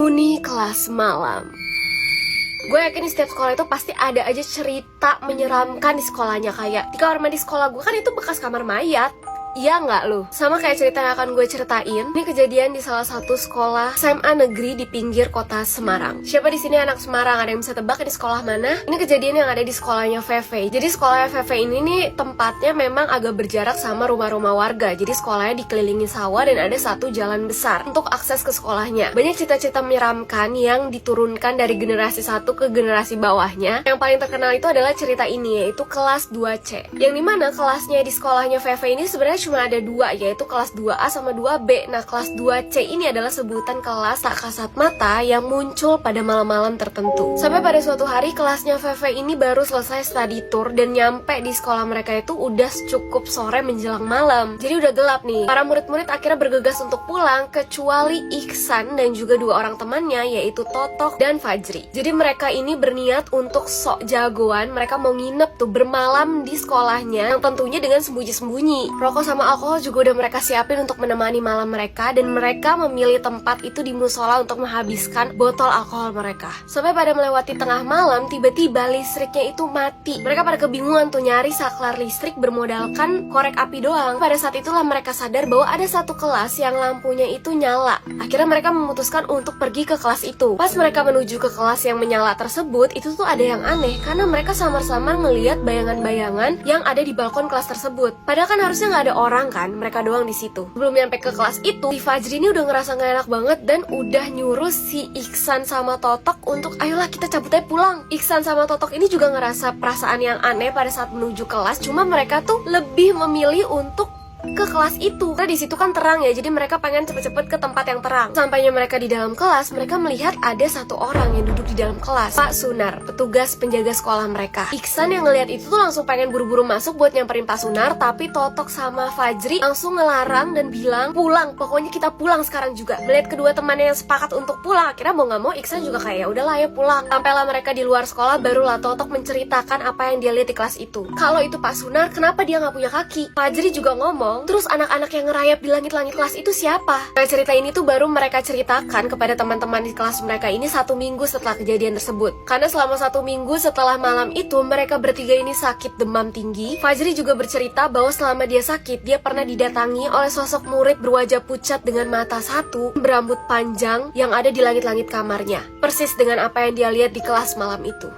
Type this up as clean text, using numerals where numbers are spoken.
Uni kelas malam. Gue yakin di setiap sekolah itu pasti ada aja cerita menyeramkan di sekolahnya. Kayak di kamar mandi sekolah gue kan itu bekas kamar mayat. Iya nggak lu? Sama kayak cerita yang akan gue ceritain. Ini kejadian di salah satu sekolah SMA negeri di pinggir kota Semarang. Siapa di sini anak Semarang? Ada yang bisa tebak di sekolah mana? Ini kejadian yang ada di sekolahnya Feve. Jadi sekolahnya Feve ini nih tempatnya memang agak berjarak sama rumah-rumah warga. Jadi sekolahnya dikelilingi sawah dan ada satu jalan besar untuk akses ke sekolahnya. Banyak cerita-cerita menyeramkan yang diturunkan dari generasi satu ke generasi bawahnya. Yang paling terkenal itu adalah cerita ini, yaitu kelas 2C. Yang dimana kelasnya di sekolahnya Feve ini sebenarnya cuma ada dua, yaitu kelas 2A sama 2B. Nah, kelas 2C ini adalah sebutan kelas tak kasat mata yang muncul pada malam-malam tertentu. Sampai pada suatu hari kelasnya Feve ini baru selesai study tour dan nyampe di sekolah mereka itu udah cukup sore menjelang malam. Jadi udah gelap nih. Para murid-murid akhirnya bergegas untuk pulang kecuali Iksan dan juga dua orang temannya, yaitu Totok dan Fajri. Jadi mereka ini berniat untuk sok jagoan. Mereka mau nginep tuh bermalam di sekolahnya, yang tentunya dengan sembunyi-sembunyi. Rokok sama alkohol juga udah mereka siapin untuk menemani malam mereka, dan mereka memilih tempat itu di musola untuk menghabiskan botol alkohol mereka. Sampai pada melewati tengah malam, tiba-tiba listriknya itu mati. Mereka pada kebingungan tuh nyari saklar listrik bermodalkan korek api doang. Pada saat itulah mereka sadar bahwa ada satu kelas yang lampunya itu nyala. Akhirnya mereka memutuskan untuk pergi ke kelas itu. Pas mereka menuju ke kelas yang menyala tersebut, itu tuh ada yang aneh karena mereka samar-samar ngelihat bayangan-bayangan yang ada di balkon kelas tersebut. Padahal kan harusnya nggak ada orang kan, mereka doang di situ. Sebelum nyampe ke kelas itu, si Fajri ini udah ngerasa gak enak banget dan udah nyuruh si Iksan sama Totok untuk ayolah kita cabut aja pulang. Iksan sama Totok ini juga ngerasa perasaan yang aneh pada saat menuju kelas, cuma mereka tuh lebih memilih untuk ke kelas itu karena di situ kan terang ya, jadi mereka pengen cepet-cepet ke tempat yang terang. Sampainya mereka di dalam kelas, mereka melihat ada satu orang yang duduk di dalam kelas, Pak Sunar, petugas penjaga sekolah mereka. Iksan yang ngelihat itu tuh langsung pengen buru-buru masuk buat nyamperin Pak Sunar, tapi Totok sama Fajri langsung ngelarang dan bilang pulang, pokoknya kita pulang sekarang juga. Melihat kedua temannya yang sepakat untuk pulang, akhirnya mau nggak mau Iksan juga kayak ya udahlah ya pulang. Sampailah mereka di luar sekolah, barulah Totok menceritakan apa yang dia lihat di kelas itu. Kalau itu Pak Sunar, kenapa dia nggak punya kaki? Fajri juga ngomong, terus anak-anak yang ngerayap di langit-langit kelas itu siapa? Nah, cerita ini tuh baru mereka ceritakan kepada teman-teman di kelas mereka ini 1 minggu setelah kejadian tersebut. Karena selama 1 minggu setelah malam itu, mereka bertiga ini sakit demam tinggi. Fajri juga bercerita bahwa selama dia sakit, dia pernah didatangi oleh sosok murid berwajah pucat dengan mata satu, berambut panjang yang ada di langit-langit kamarnya. Persis dengan apa yang dia lihat di kelas malam itu.